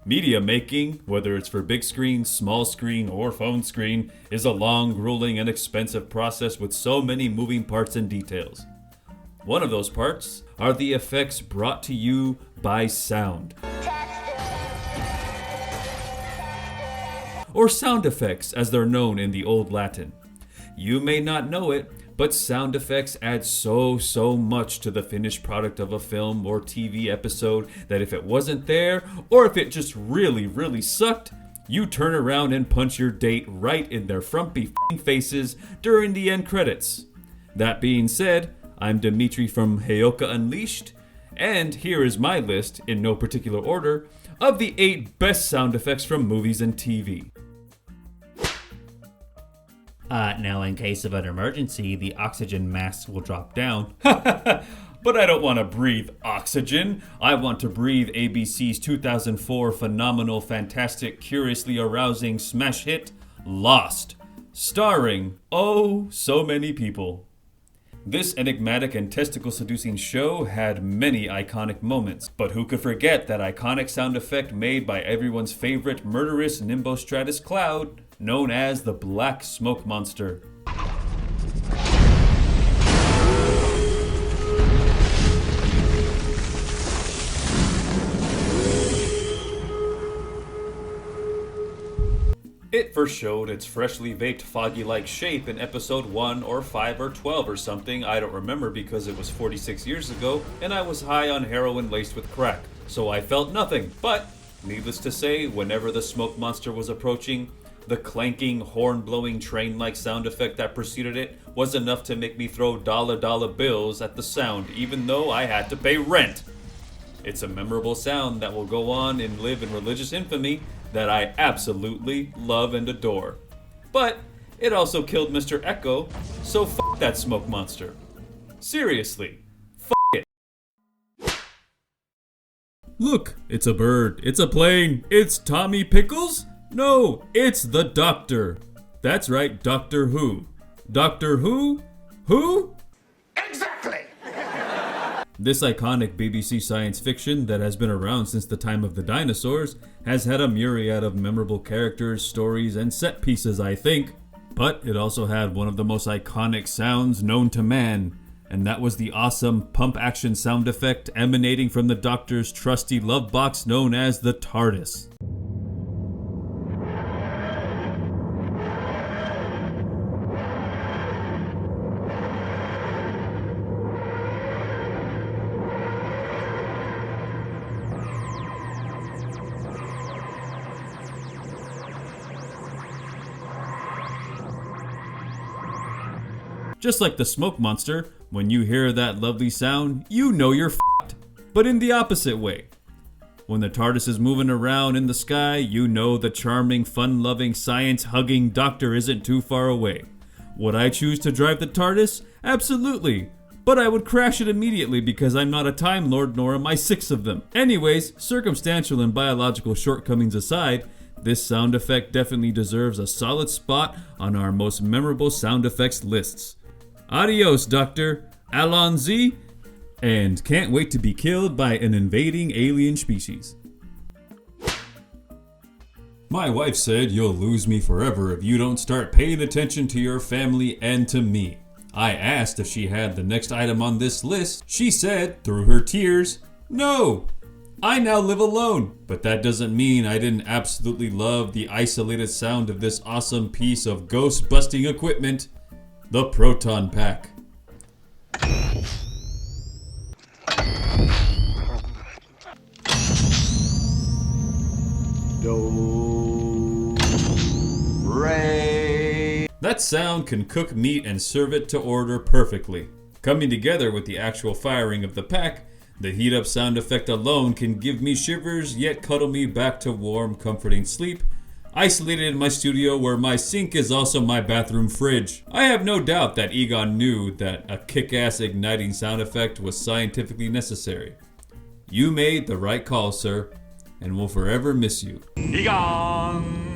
Media making, whether it's for big screen, small screen, or phone screen, is a long, grueling, and expensive process with so many moving parts and details. One of those parts are the effects brought to you by sound. Or sound effects, as they're known in the Old Latin. You may not know it, but sound effects add so much to the finished product of a film or TV episode that if it wasn't there, or if it just really sucked, you turn around and punch your date right in their frumpy faces during the end credits. That being said, I'm Demetri from Heyoka Unleashed, and here is my list, in no particular order, of the 8 best sound effects from movies and TV. Now in case of an emergency, the oxygen masks will drop down. But I don't want to breathe oxygen. I want to breathe ABC's 2004 phenomenal, fantastic, curiously arousing smash hit, Lost, starring, oh, so many people. This enigmatic and testicle-seducing show had many iconic moments, but who could forget that iconic sound effect made by everyone's favorite murderous nimbostratus cloud, known as the Black Smoke Monster. It first showed its freshly baked foggy-like shape in episode 1 or 5 or 12 or something, I don't remember because it was 46 years ago and I was high on heroin laced with crack, so I felt nothing. But, needless to say, whenever the smoke monster was approaching, the clanking, horn-blowing train-like sound effect that preceded it was enough to make me throw dollar bills at the sound even though I had to pay rent. It's a memorable sound that will go on and live in religious infamy that I absolutely love and adore. But it also killed Mr. Echo, so f*** that smoke monster. Seriously, f*** it. Look, it's a bird, it's a plane, it's Tommy Pickles? No, it's the Doctor. That's right, Doctor Who. Doctor Who? Who? Exactly! This iconic BBC science fiction that has been around since the time of the dinosaurs has had a myriad of memorable characters, stories, and set pieces, I think. But it also had one of the most iconic sounds known to man, and that was the awesome pump action sound effect emanating from the Doctor's trusty love box known as the TARDIS. Just like the smoke monster, when you hear that lovely sound, you know you're f***ed. But in the opposite way. When the TARDIS is moving around in the sky, you know the charming, fun-loving, science-hugging Doctor isn't too far away. Would I choose to drive the TARDIS? Absolutely. But I would crash it immediately because I'm not a Time Lord nor am I 6 of them. Anyways, circumstantial and biological shortcomings aside, this sound effect definitely deserves a solid spot on our most memorable sound effects lists. Adios, Doctor. Allons-y. And can't wait to be killed by an invading alien species. My wife said you'll lose me forever if you don't start paying attention to your family and to me. I asked if she had the next item on this list. She said, through her tears, no. I now live alone, but that doesn't mean I didn't absolutely love the isolated sound of this awesome piece of ghost-busting equipment. The Proton Pack. Do, re. That sound can cook meat and serve it to order perfectly. Coming together with the actual firing of the pack, the heat up sound effect alone can give me shivers yet cuddle me back to warm, comforting sleep, isolated in my studio where my sink is also my bathroom fridge. I have no doubt that Egon knew that a kick-ass igniting sound effect was scientifically necessary. You made the right call, sir, and will forever miss you. Egon!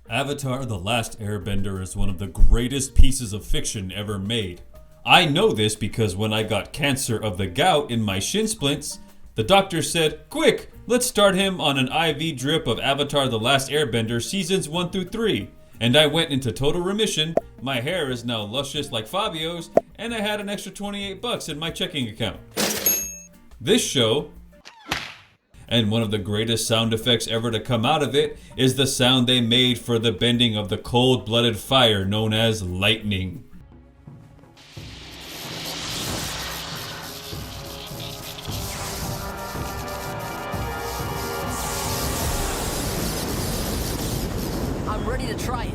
Avatar: The Last Airbender is one of the greatest pieces of fiction ever made. I know this because when I got cancer of the gout in my shin splints, the doctor said, "Quick, let's start him on an IV drip of Avatar The Last Airbender seasons 1 through 3. And I went into total remission, my hair is now luscious like Fabio's, and I had an extra $28 in my checking account." This show, and one of the greatest sound effects ever to come out of it, is the sound they made for the bending of the cold-blooded fire known as lightning. I'm ready to try it.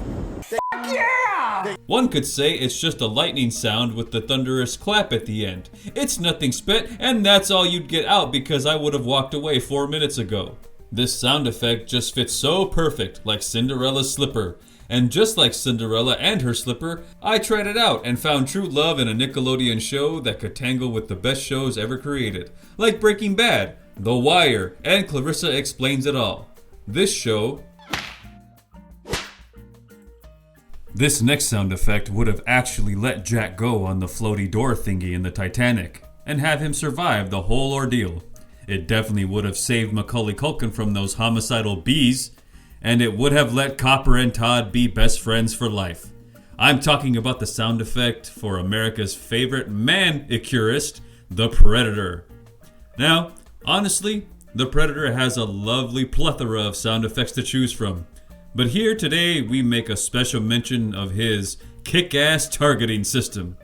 Yeah! One could say it's just a lightning sound with the thunderous clap at the end. It's nothing spit, and that's all you'd get out because I would have walked away 4 minutes ago. This sound effect just fits so perfect, like Cinderella's slipper. And just like Cinderella and her slipper, I tried it out and found true love in a Nickelodeon show that could tangle with the best shows ever created, like Breaking Bad, The Wire, and Clarissa Explains It All. This next sound effect would have actually let Jack go on the floaty door thingy in the Titanic and have him survive the whole ordeal. It definitely would have saved Macaulay Culkin from those homicidal bees, and it would have let Copper and Todd be best friends for life. I'm talking about the sound effect for America's favorite manicurist, the Predator. Now, honestly, the Predator has a lovely plethora of sound effects to choose from. But here today we make a special mention of his kick-ass targeting system.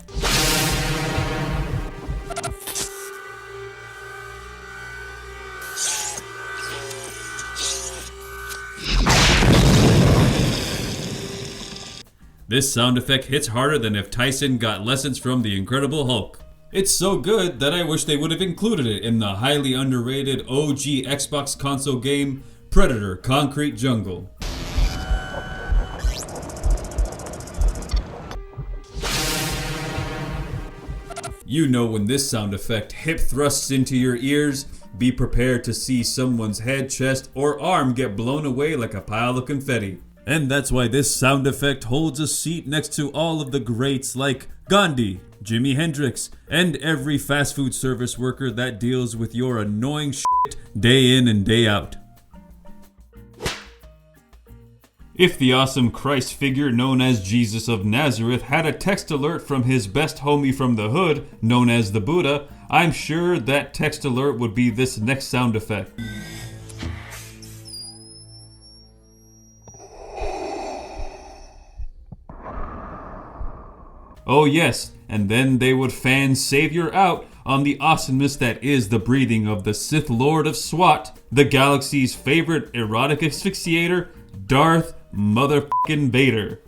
This sound effect hits harder than if Tyson got lessons from the Incredible Hulk. It's so good that I wish they would have included it in the highly underrated OG Xbox console game Predator Concrete Jungle. You know when this sound effect hip thrusts into your ears, be prepared to see someone's head, chest, or arm get blown away like a pile of confetti. And that's why this sound effect holds a seat next to all of the greats like Gandhi, Jimi Hendrix, and every fast food service worker that deals with your annoying shit day in and day out. If the awesome Christ figure known as Jesus of Nazareth had a text alert from his best homie from the hood, known as the Buddha, I'm sure that text alert would be this next sound effect. Oh yes, and then they would fan Savior out on the awesomeness that is the breathing of the Sith Lord of SWAT, the galaxy's favorite erotic asphyxiator, Darth Motherfucking Vader.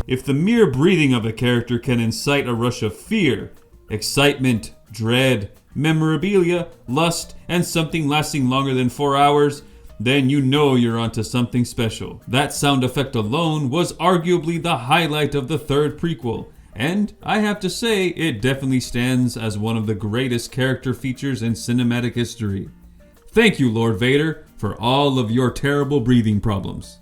If the mere breathing of a character can incite a rush of fear, excitement, dread, memorabilia, lust, and something lasting longer than 4 hours, then you know you're onto something special. That sound effect alone was arguably the highlight of the third prequel, and I have to say it definitely stands as one of the greatest character features in cinematic history. Thank you, Lord Vader, for all of your terrible breathing problems.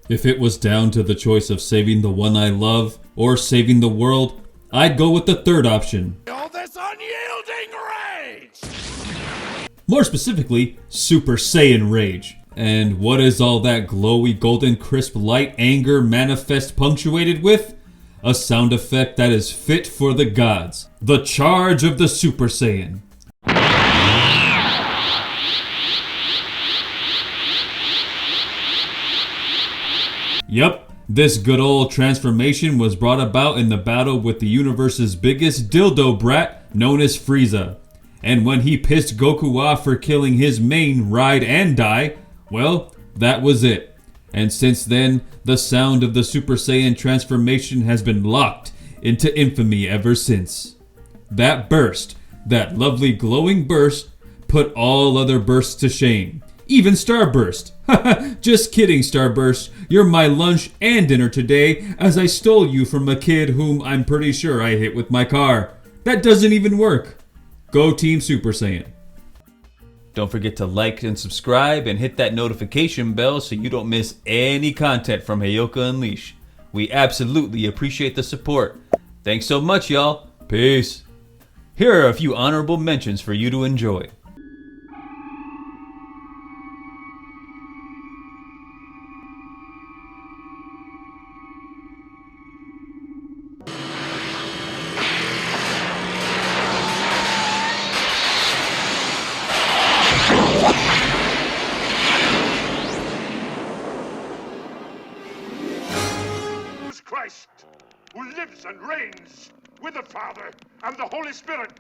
If it was down to the choice of saving the one I love or saving the world, I'd go with the third option. All this unyielding rage! More specifically, Super Saiyan Rage. And what is all that glowy golden crisp light anger manifest punctuated with? A sound effect that is fit for the gods. The charge of the Super Saiyan. Yup, this good old transformation was brought about in the battle with the universe's biggest dildo brat known as Frieza. And when he pissed Goku off for killing his main Ride and Die, well, that was it. And since then, the sound of the Super Saiyan transformation has been locked into infamy ever since. That burst, that lovely glowing burst, put all other bursts to shame. Even Starburst. Just kidding, Starburst. You're my lunch and dinner today, as I stole you from a kid whom I'm pretty sure I hit with my car. That doesn't even work. Go Team Super Saiyan. Don't forget to like and subscribe and hit that notification bell so you don't miss any content from Heyoka Unleashed. We absolutely appreciate the support. Thanks so much, y'all. Peace. Here are a few honorable mentions for you to enjoy. Christ, who lives and reigns with the Father and the Holy Spirit.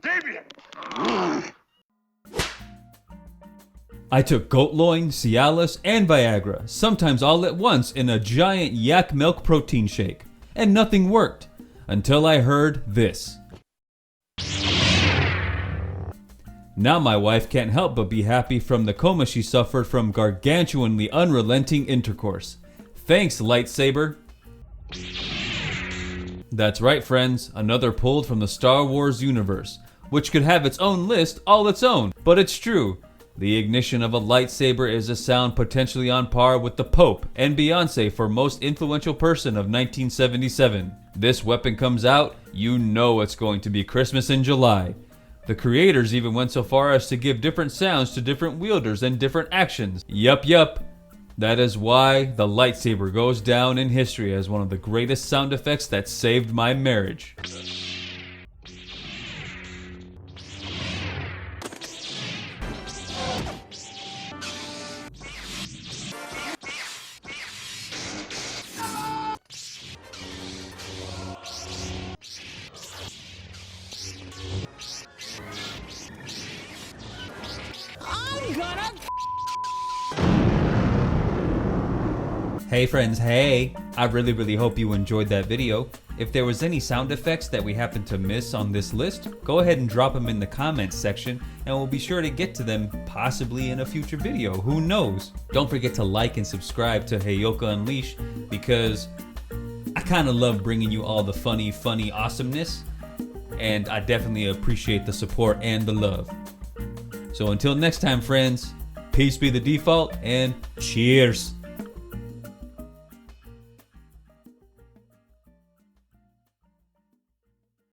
Damien! I took goat loin, Cialis, and Viagra, sometimes all at once in a giant yak milk protein shake, and nothing worked, until I heard this. Now my wife can't help but be happy from the coma she suffered from gargantuanly unrelenting intercourse. Thanks, lightsaber. That's right, friends, another pulled from the Star Wars universe, which could have its own list all its own, but it's true. The ignition of a lightsaber is a sound potentially on par with the Pope and Beyonce for most influential person of 1977. This weapon comes out, you know it's going to be Christmas in July. The creators even went so far as to give different sounds to different wielders and different actions. Yup. That is why the lightsaber goes down in history as one of the greatest sound effects that saved my marriage. Hey friends, hey! I really hope you enjoyed that video. If there was any sound effects that we happened to miss on this list, go ahead and drop them in the comments section and we'll be sure to get to them possibly in a future video, who knows? Don't forget to like and subscribe to Heyoka Unleashed because I kinda love bringing you all the funny awesomeness, and I definitely appreciate the support and the love. So until next time friends, peace be the default and cheers!